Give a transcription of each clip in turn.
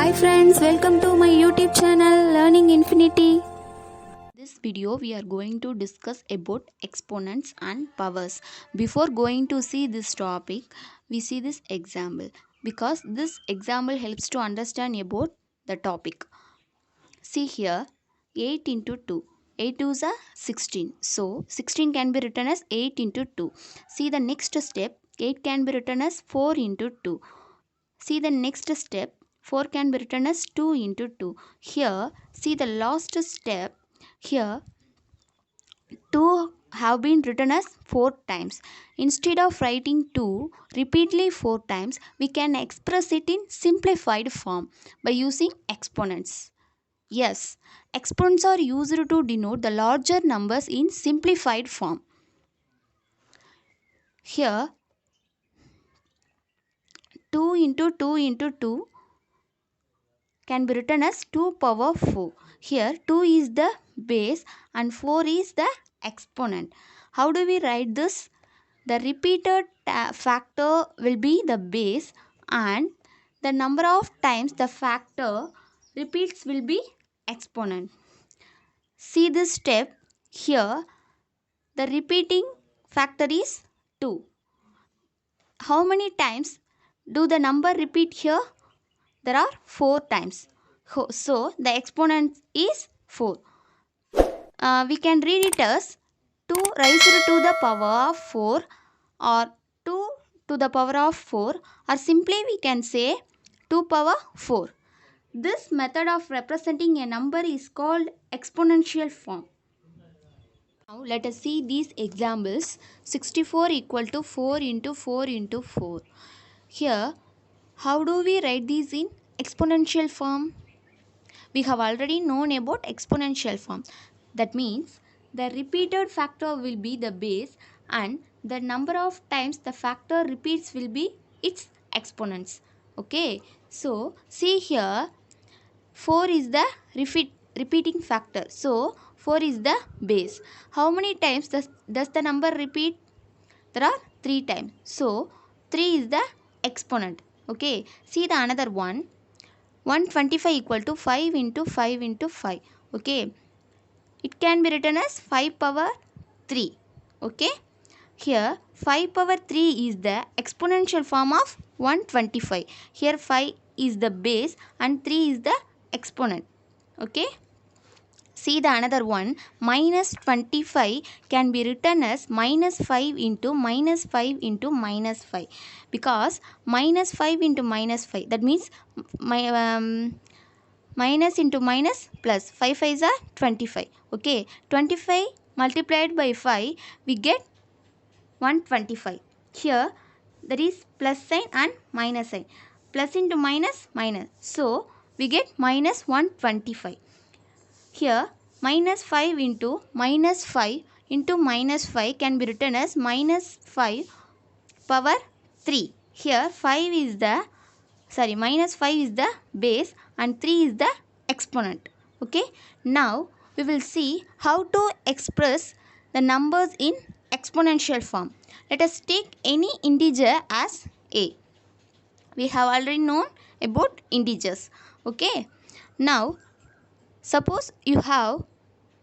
Hi friends, welcome to my YouTube channel Learning Infinity. This video we are going to discuss about exponents and powers. Before going to see this topic, we see this example because this example helps to understand about the topic. See here, 8 into 2. 8 2s are 16. So 16 can be written as 8 into 2. See the next step, 8 can be written as 4 into 2. See the next step, 4 can be written as 2 into 2. Here, see the last step. Here, 2 have been written as 4 times. Instead of writing 2 repeatedly 4 times, we can express it in simplified form by using exponents. Yes, exponents are used to denote the larger numbers in simplified form. Here, 2 into 2 into 2 can be written as 2 power 4. Here 2 is the base and 4 is the exponent. How do we write this? The repeated factor will be the base and the number of times the factor repeats will be exponent. See this step here. The repeating factor is 2. How many times do the number repeat here? There are 4 times. So the exponent is 4. We can read it as 2 raised to the power of 4 or 2 to the power of 4, or simply we can say 2 power 4. This method of representing a number is called exponential form. Now let us see these examples. 64 equal to 4 into 4 into 4. Here, how do we write these in exponential form? We have already known about exponential form. That means the repeated factor will be the base and the number of times the factor repeats will be its exponents. Okay, so see here, 4 is the repeating factor. So 4 is the base. How many times does the number repeat? There are 3 times. So 3 is the exponent. Okay, see the another one. 125 equal to 5 into 5 into 5. Okay, it can be written as 5 power 3. Okay, here 5 power 3 is the exponential form of 125. Here 5 is the base and 3 is the exponent. Okay, see the another one. Minus 25 can be written as minus 5 into minus 5 into minus 5, because minus 5 into minus 5, that means my minus into minus plus. 5 5s are 25. Okay, 25 multiplied by 5 we get 125. Here there is plus sign and minus sign. Plus into minus, minus. So we get minus 125. Here minus 5 into minus 5 into minus 5 can be written as minus 5 power 3. Here 5 is the minus 5 is the base and 3 is the exponent. Okay, now we will see how to express the numbers in exponential form. Let us take any integer as a. We have already known about integers. Okay, now suppose you have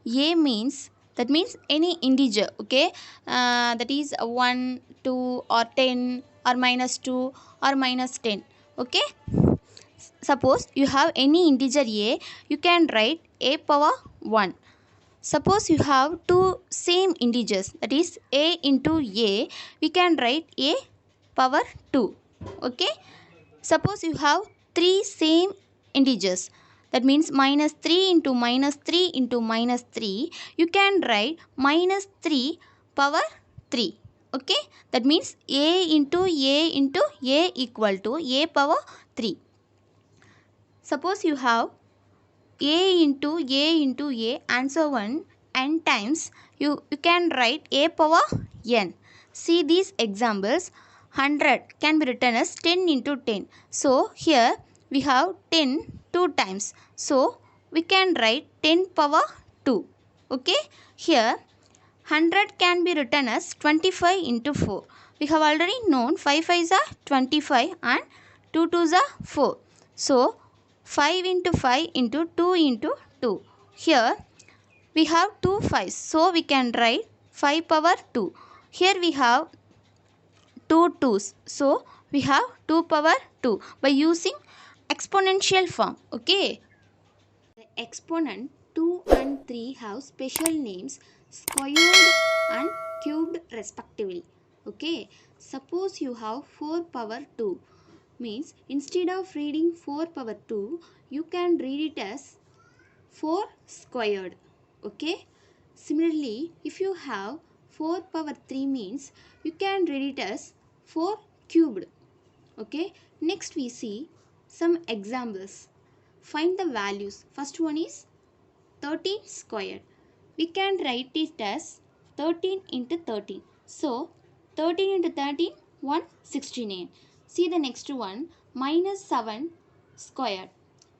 a means, that means any integer. Okay, that is 1 2 or 10 or minus 2 or minus 10. Okay, suppose you have any integer a, you can write a power 1. Suppose you have two same integers, that is a into a, we can write a power 2. Okay, suppose you have three same integers, that means minus 3 into minus 3 into minus 3, you can write minus 3 power 3. Okay, that means a into a equal to a power 3. Suppose you have a into a and so on n times, you can write a power n. See these examples. 100 can be written as 10 into 10. So here we have 10 two times. So we can write 10 power 2. Okay, here 100 can be written as 25 into 4. We have already known 5 5s are 25 and 2 2s are 4. So 5 into 5 into 2 into 2. Here we have 2 5s, so we can write 5 power 2. Here we have 2 2s, so we have 2 power 2 by using exponential form. Okay. The exponent 2 and 3 have special names squared and cubed respectively. Okay. Suppose you have 4 power 2, means instead of reading 4 power 2, you can read it as 4 squared. Okay. Similarly, if you have 4 power 3 means you can read it as 4 cubed. Okay. Next we see some examples. Find the values. First one is 13 squared. We can write it as 13 into 13. So 13 into 13, 169. See the next one, minus 7 squared.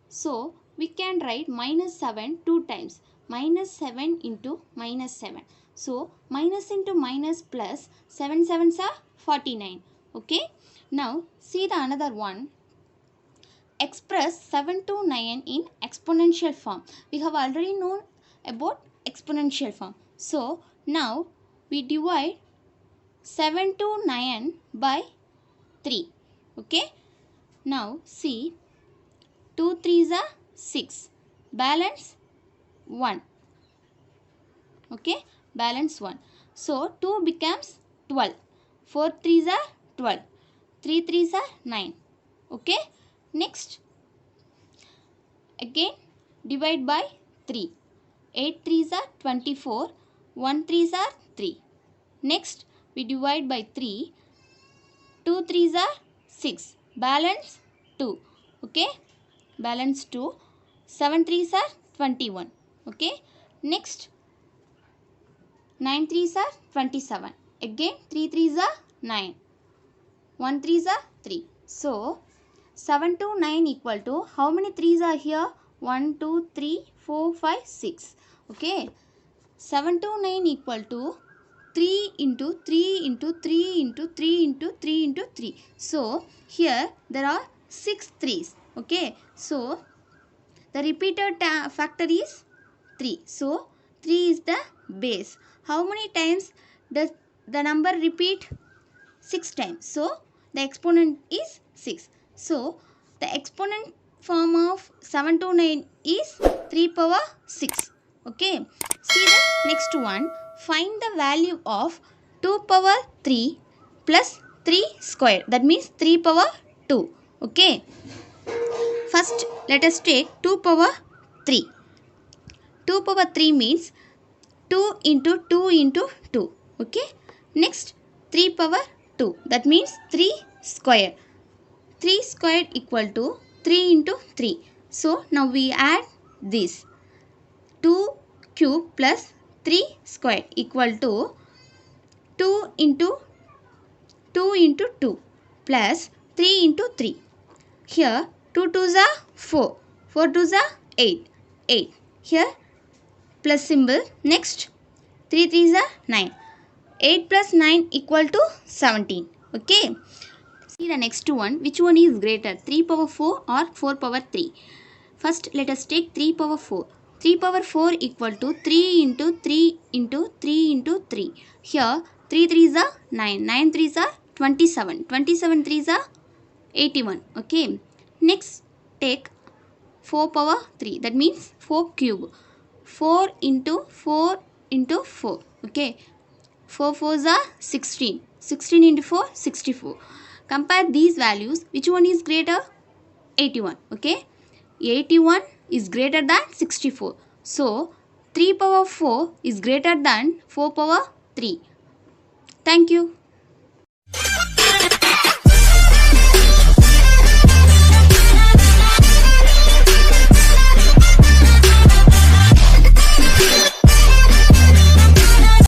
So we can write minus 7 two times. Minus 7 into minus 7. So minus into minus plus 7 sevens are 49. Okay. Now see the another one. Express 7 to 9 in exponential form. We have already known about exponential form. So now we divide 7 to 9 by 3. Okay. Now see 2 3s are 6. Balance 1. Okay. Balance 1. So 2 becomes 12. 4 3s are 12. 3 3s are 9. Okay. Next, again divide by 3. 8 3s are 24. 1 3s are 3. Next, we divide by 3. 2 3s are 6. Balance 2. Okay. Balance 2. 7 3s are 21. Okay. Next, 9 3s are 27. Again 3 3s are 9. 1 3s are 3. So 7 to 9 equal to how many 3s are here? 1 2 3 4 5 6. Okay. 7 to 9 equal to 3 into 3 into 3 into 3 into 3 into 3. So here there are 6 3s. Okay. So the repeated factor is 3. So 3 is the base. How many times does the number repeat? 6 times. So the exponent is 6. So the exponent form of 7 to 9 is 3 power 6. Okay. See the next one. Find the value of 2 power 3 plus 3 squared. That means 3 power 2. Okay. First let us take 2 power 3. 2 power 3 means 2 into 2 into 2. Okay. Next 3 power 2. That means 3 square. 3 squared equal to 3 into 3. So now we add this. 2 cube plus 3 squared equal to 2 into 2 plus 3 into 3. Here 2 2s are 4. 4 2s are 8. 8. Here plus symbol. Next 3 3s are 9. 8 plus 9 equal to 17. Okay. See the next one. Which one is greater? 3 power 4 or 4 power 3? First let us take 3 power 4. 3 power 4 equal to 3 into 3 into 3 into 3. Here 3 3s are 9. 9 3s are 27. 27 3s are 81. Okay. Next take 4 power 3. That means 4 cube. 4 into 4 into 4. Okay. 4 4s are 16. 16 into 4, 64. Compare these values. Which one is greater? 81. Okay. 81 is greater than 64. So, 3 power 4 is greater than 4 power 3. Thank you.